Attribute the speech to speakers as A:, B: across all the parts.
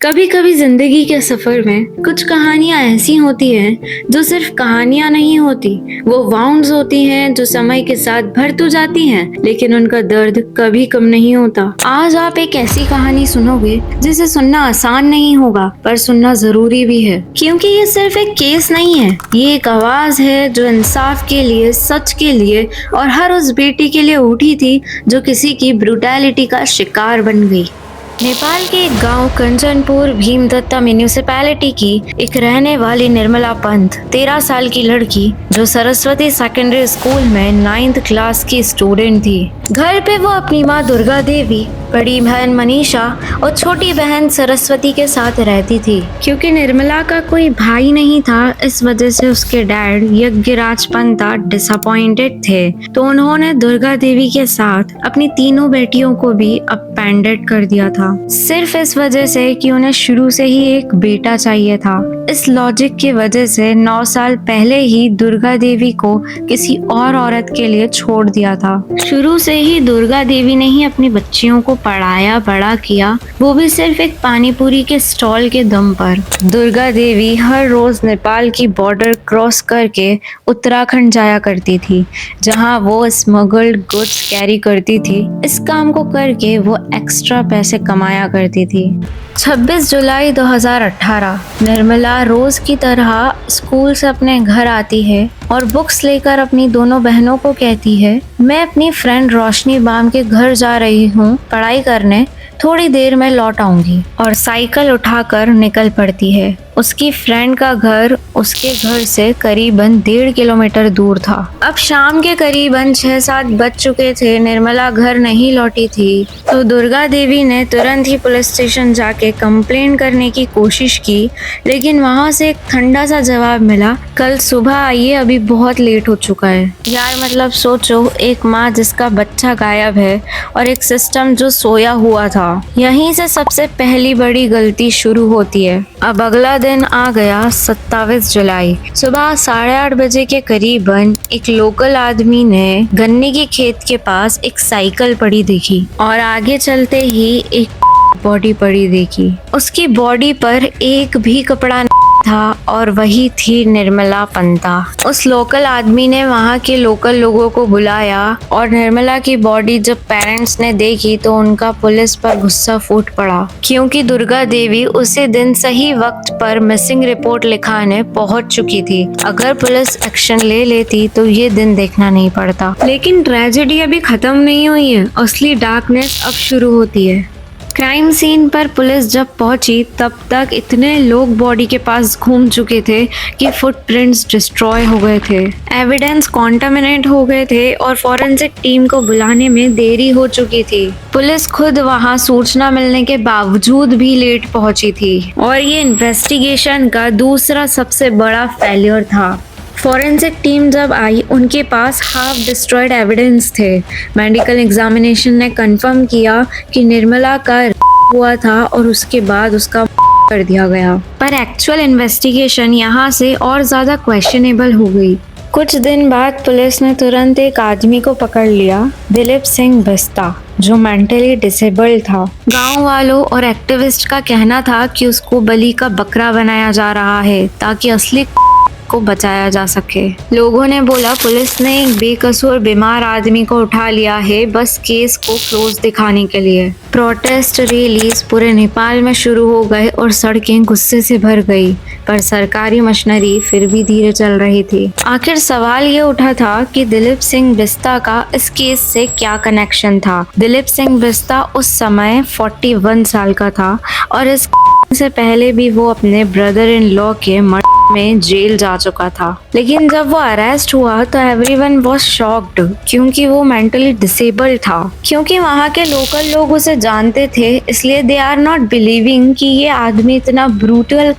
A: कभी कभी जिंदगी के सफर में कुछ कहानियां ऐसी होती हैं जो सिर्फ कहानियां नहीं होती, वो वाउंड्स होती हैं जो समय के साथ भर तो जाती हैं, लेकिन उनका दर्द कभी कम नहीं होता। आज आप एक ऐसी कहानी सुनोगे जिसे सुनना आसान नहीं होगा, पर सुनना जरूरी भी है, क्योंकि ये सिर्फ एक केस नहीं है, ये एक आवाज है जो इंसाफ के लिए, सच के लिए और हर उस बेटी के लिए उठी थी जो किसी की ब्रूटैलिटी का शिकार बन गई। नेपाल के एक गांव कंचनपुर भीमदत्ता म्यूनिसिपैलिटी की एक रहने वाली निर्मला पंत 13 साल की लड़की जो सरस्वती सेकेंडरी स्कूल में 9th क्लास की स्टूडेंट थी। घर पे वो अपनी माँ दुर्गा देवी, बड़ी बहन मनीषा और छोटी बहन सरस्वती के साथ रहती थी। क्योंकि निर्मला का कोई भाई नहीं था, इस वजह से उसके डैड यज्ञराज पंता डिसअपॉइंटेड थे, तो उन्होंने दुर्गा देवी के साथ अपनी तीनों बेटियों को भी अपेंडेड कर दिया था, सिर्फ इस वजह से कि उन्हें शुरू से ही एक बेटा चाहिए था। इस लॉजिक की वजह से 9 साल पहले ही दुर्गा देवी को किसी और औरत के लिए छोड़ दिया था। शुरू से ही दुर्गा देवी ने ही अपनी बच्चियों को पढ़ाया, बड़ा किया, वो भी सिर्फ एक पानीपुरी के स्टॉल के दम पर। दुर्गा देवी हर रोज नेपाल की बॉर्डर क्रॉस करके उत्तराखंड जाया करती थी, जहां वो स्मगल्ड गुड्स कैरी करती थी। इस काम को करके वो एक्स्ट्रा पैसे कमाया करती थी। 26 जुलाई 2018 निर्मला रोज की तरह स्कूल से अपने घर आती है और बुक्स लेकर अपनी दोनों बहनों को कहती है, मैं अपनी फ्रेंड रोशनी बाम के घर जा रही हूँ पढ़ाई करने, थोड़ी देर में लौट आऊंगी, और साइकिल उठाकर निकल पड़ती है। उसकी फ्रेंड का घर उसके घर से करीबन 1.5 किलोमीटर दूर था। अब शाम के करीबन 6-7 बज चुके थे, निर्मला घर नहीं लौटी थी, तो दुर्गा देवी ने तुरंत ही पुलिस स्टेशन जाके कंप्लेंट करने की कोशिश की, लेकिन वहां से एक ठंडा सा जवाब मिला, कल सुबह आइए, अभी बहुत लेट हो चुका है। यार मतलब सोचो, एक माँ जिसका बच्चा गायब है और एक सिस्टम जो सोया हुआ था। यहीं से सबसे पहली बड़ी गलती शुरू होती है। अब अगला दिन आ गया 27 जुलाई। सुबह 8:30 बजे के करीबन एक लोकल आदमी ने गन्ने के खेत के पास एक साइकिल पड़ी देखी और आगे चलते ही एक बॉडी पड़ी देखी। उसकी बॉडी पर एक भी कपड़ा नहीं था और वही थी निर्मला पंता। उस लोकल आदमी ने वहाँ के लोकल लोगों को बुलाया और निर्मला की बॉडी जब पेरेंट्स ने देखी तो उनका पुलिस पर गुस्सा फूट पड़ा, क्योंकि दुर्गा देवी उसी दिन सही वक्त पर मिसिंग रिपोर्ट लिखाने पहुंच चुकी थी। अगर पुलिस एक्शन ले लेती तो ये दिन देखना नहीं पड़ता। लेकिन ट्रेजेडी अभी खत्म नहीं हुई है, असली डार्कनेस अब शुरू होती है। क्राइम सीन पर पुलिस जब पहुंची तब तक इतने लोग बॉडी के पास घूम चुके थे कि फुटप्रिंट्स डिस्ट्रॉय हो गए थे, एविडेंस कॉन्टामिनेट हो गए थे और फॉरेंसिक टीम को बुलाने में देरी हो चुकी थी। पुलिस खुद वहां सूचना मिलने के बावजूद भी लेट पहुंची थी और ये इन्वेस्टिगेशन का दूसरा सबसे बड़ा फेलियर था। फॉरेंसिक टीम जब आई, उनके पास हाफ डिस्ट्रॉयड एविडेंस थे। मेडिकल एग्जामिनेशन ने कंफर्म किया कि निर्मला का हुआ था और उसके बाद उसका कर दिया गया, पर एक्चुअल इन्वेस्टिगेशन यहाँ से और ज्यादा क्वेश्चनेबल हो गई। कुछ दिन बाद पुलिस ने तुरंत एक आदमी को पकड़ लिया, दिलीप सिंह बिस्ता, जो मेंटली डिसेबल्ड था। गांव वालों और एक्टिविस्ट का कहना था कि उसको बलि का बकरा बनाया जा रहा है ताकि असली को बचाया जा सके। लोगों ने बोला पुलिस ने एक बेकसूर बीमार आदमी को उठा लिया है, बस केस को क्लोज दिखाने के लिए। प्रोटेस्ट रैलीज पूरे नेपाल में शुरू हो गए और सड़कें गुस्से से भर गई, पर सरकारी मशीनरी फिर भी धीरे चल रही थी। आखिर सवाल ये उठा था कि दिलीप सिंह बिस्ता का इस केस से क्या कनेक्शन था। दिलीप सिंह बिस्ता उस समय 41 साल का था और इस से पहले भी वो अपने ब्रदर इन लॉ के मर्डर में जेल जा चुका था। लेकिन जब वो अरेस्ट हुआ तो एवरीवन वाज शॉक्ड, क्योंकि वो मेंटली डिसेबल्ड था। क्योंकि वहाँ के लोकल लोग उसे जानते थे, इसलिए दे आर नॉट बिलीविंग कि ये आदमी इतना ब्रूटल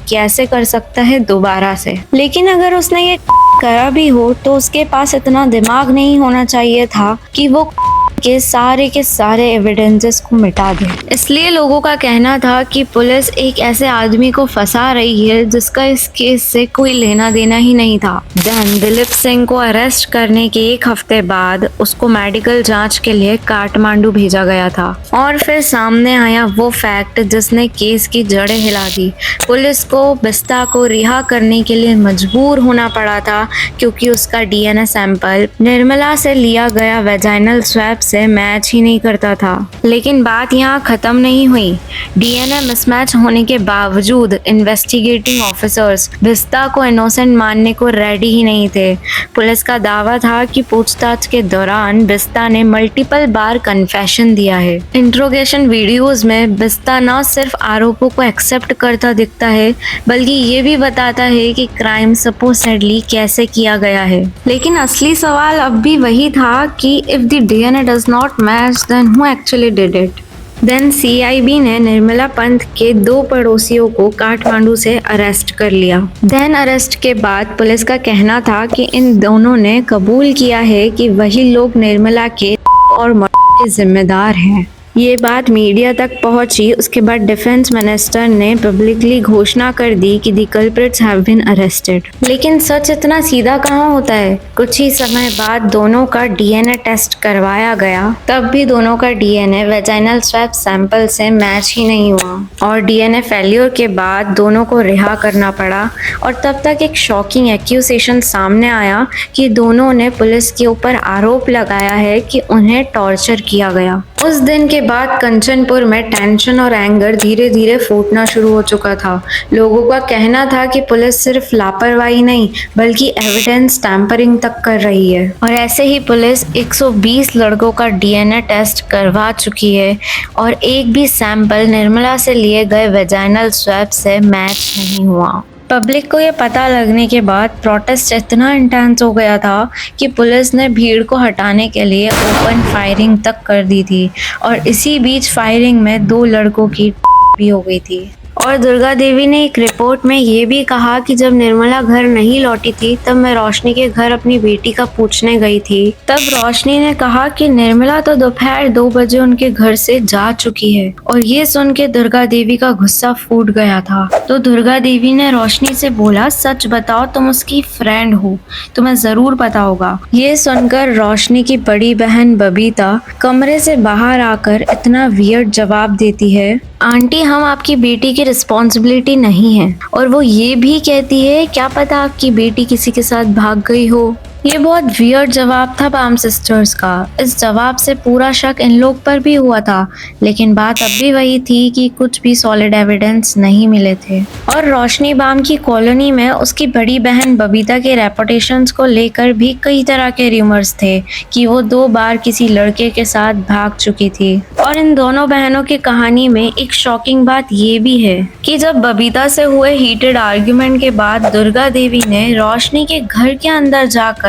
A: कैसे कर सकता है दोबारा से। लेकिन अगर उसने ये करा भी हो तो उसके पास इतना दिमाग नहीं होना चाहिए था कि वो के सारे एविडेंसेस को मिटा दे। इसलिए लोगों का कहना था कि पुलिस एक ऐसे आदमी को फंसा रही है जिसका इस केस से कोई लेना देना ही नहीं था। देन दिलीप सिंह को अरेस्ट करने के एक हफ्ते बाद उसको मेडिकल जांच के लिए काठमांडू भेजा गया था। और फिर सामने आया वो फैक्ट जिसने केस की जड़ें हिला दी। पुलिस को बिस्ता को रिहा करने के लिए मजबूर होना पड़ा था क्योंकि उसका डीएनए सैंपल निर्मला से लिया गया वेजाइनल स्वैब से मैच ही नहीं करता था। लेकिन बात यहाँ खत्म नहीं हुई। डीएनए मिसमैच होने के बावजूद इन्वेस्टिगेटिंग ऑफिसर्स बिस्ता को इनोसेंट मानने को रेडी ही नहीं थे। पुलिस का दावा था कि पूछताछ के दौरान बिस्ता ने मल्टीपल बार कन्फेशन दिया है। इंट्रोगेशन वीडियोस में बिस्ता न सिर्फ आरोपों को एक्सेप्ट करता दिखता है बल्कि ये भी बताता है कि क्राइम सपोजेडली कैसे किया गया है। लेकिन असली सवाल अब भी वही था कि if the DNA does not match then who actually did it. Then CIB ने निर्मला पंत के 2 पड़ोसियों को काठमांडू से अरेस्ट कर लिया। देन अरेस्ट के बाद पुलिस का कहना था कि इन दोनों ने कबूल किया है कि वही लोग निर्मला के और मर्डर के जिम्मेदार हैं। ये बात मीडिया तक पहुंची। उसके बाद डिफेंस मिनिस्टर ने पब्लिकली घोषणा कर दी कि the culprits have been arrested. लेकिन सच इतना सीधा कहाँ होता है। कुछ ही समय बाद दोनों का डीएनए टेस्ट करवाया गया, तब भी दोनों का डीएनए वेजाइनल स्वैब सैंपल से मैच ही नहीं हुआ और डीएनए फेल्योर के बाद दोनों को रिहा करना पड़ा। और तब तक एक शॉकिंग एक्यूजेशन सामने आया कि दोनों ने पुलिस के ऊपर आरोप लगाया है कि उन्हें टॉर्चर किया गया। उस दिन के बाद कंचनपुर में टेंशन और एंगर धीरे धीरे फूटना शुरू हो चुका था। लोगों का कहना था कि पुलिस सिर्फ लापरवाही नहीं बल्कि एविडेंस टैंपरिंग तक कर रही है। और ऐसे ही पुलिस 120 लड़कों का डीएनए टेस्ट करवा चुकी है और एक भी सैंपल निर्मला से लिए गए वेजाइनल स्वैब से मैच नहीं हुआ। पब्लिक को ये पता लगने के बाद प्रोटेस्ट इतना इंटेंस हो गया था कि पुलिस ने भीड़ को हटाने के लिए ओपन फायरिंग तक कर दी थी और इसी बीच फायरिंग में 2 लड़कों की भी हो गई थी। और दुर्गा देवी ने एक रिपोर्ट में ये भी कहा कि जब निर्मला घर नहीं लौटी थी तब मैं रोशनी के घर अपनी बेटी का पूछने गई थी। तब रोशनी ने कहा कि निर्मला तो दोपहर 2 बजे उनके घर से जा चुकी है। और ये सुन के दुर्गा देवी का गुस्सा फूट गया था। तो दुर्गा देवी ने रोशनी से बोला, सच बताओ, तुम उसकी फ्रेंड हो, तुम्हें जरूर पता होगा। ये सुनकर रोशनी की बड़ी बहन बबीता कमरे से बाहर आकर इतना वियर्ड जवाब देती है, आंटी हम आपकी बेटी की रिस्पॉन्सिबिलिटी नहीं है। और वो ये भी कहती है, क्या पता आपकी बेटी किसी के साथ भाग गई हो। ये बहुत वियर्ड जवाब था बाम सिस्टर्स का। इस जवाब से पूरा शक इन लोग पर भी हुआ था। लेकिन बात अब भी वही थी कि कुछ भी सॉलिड एविडेंस नहीं मिले थे। और रोशनी बाम की कॉलोनी में उसकी बड़ी बहन बबीता के रेपुटेशंस को लेकर भी कई तरह के रूमर्स थे कि वो 2 बार किसी लड़के के साथ भाग चुकी थी। और इन दोनों बहनों की कहानी में एक शॉकिंग बात ये भी है कि जब बबीता से हुए हीटेड आर्ग्यूमेंट के बाद दुर्गा देवी ने रोशनी के घर के अंदर जाकर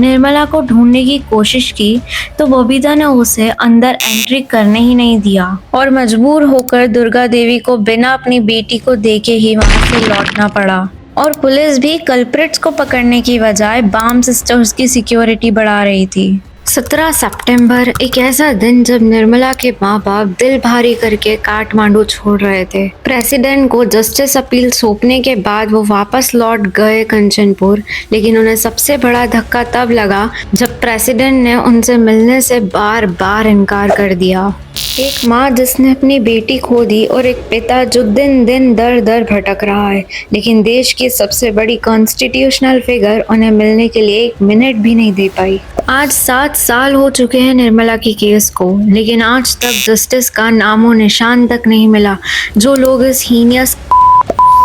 A: निर्मला को ढूंढने की कोशिश की तो बबीता ने उसे अंदर एंट्री करने ही नहीं दिया और मजबूर होकर दुर्गा देवी को बिना अपनी बेटी को देखे ही वहां से लौटना पड़ा। और पुलिस भी कल्प्रिट्स को पकड़ने की बजाय बाम सिस्टर्स की सिक्योरिटी बढ़ा रही थी। 17 सितंबर एक ऐसा दिन जब निर्मला के माँ बाप दिल भारी करके काठमांडू छोड़ रहे थे। प्रेसिडेंट को जस्टिस अपील सौंपने के बाद वो वापस लौट गए कंचनपुर। लेकिन उन्हें सबसे बड़ा धक्का तब लगा जब प्रेसिडेंट ने उनसे मिलने से बार बार इनकार कर दिया। एक माँ जिसने अपनी बेटी खो दी और एक पिता जो दिन दिन दर दर भटक रहा है, लेकिन देश की सबसे बड़ी कॉन्स्टिट्यूशनल फिगर उन्हें मिलने के लिए 1 मिनट भी नहीं दे पाई। आज 7 साल हो चुके हैं निर्मला की केस को, लेकिन आज तक जस्टिस का नामो निशान तक नहीं मिला। जो लोग इस हीनियस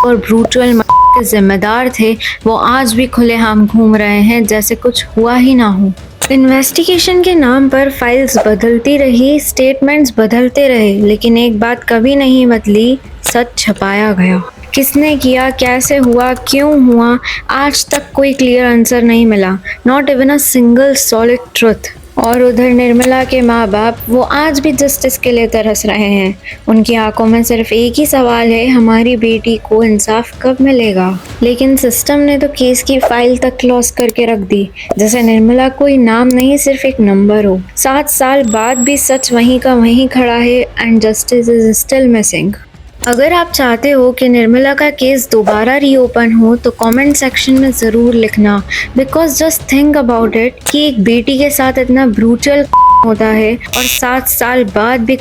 A: और ब्रूटल के जिम्मेदार थे वो आज भी खुलेआम घूम रहे हैं जैसे कुछ हुआ ही ना हो। इन्वेस्टिगेशन के नाम पर फाइल्स बदलती रही, स्टेटमेंट्स बदलते रहे, लेकिन एक बात कभी नहीं बदली, सच छुपाया गया। किसने किया, कैसे हुआ, क्यों हुआ, आज तक कोई क्लियर आंसर नहीं मिला। Not even a single solid truth. और उधर निर्मला के माँ बाप वो आज भी जस्टिस के लिए तरस रहे हैं। उनकी आंखों में सिर्फ एक ही सवाल है, हमारी बेटी को इंसाफ कब मिलेगा। लेकिन सिस्टम ने तो केस की फाइल तक क्लोज करके रख दी, जैसे निर्मला कोई नाम नहीं सिर्फ एक नंबर हो। 7 साल बाद भी सच वहीं का वहीं खड़ा है and justice is still missing. अगर आप चाहते हो कि निर्मला का केस दोबारा रीओपन हो तो कमेंट सेक्शन में ज़रूर लिखना, because just think about it कि एक बेटी के साथ इतना ब्रूटल होता है और 7 साल बाद भी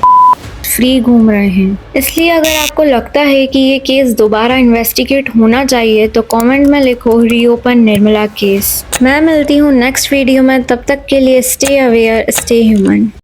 A: फ्री घूम रहे हैं। इसलिए अगर आपको लगता है कि ये केस दोबारा इन्वेस्टिगेट होना चाहिए तो कमेंट में लिखो रीओपन निर्मला केस। मैं मिलती हूँ नेक्स्ट वीडियो में, तब तक के लिए स्टे अवेयर, स्टे ह्यूमन।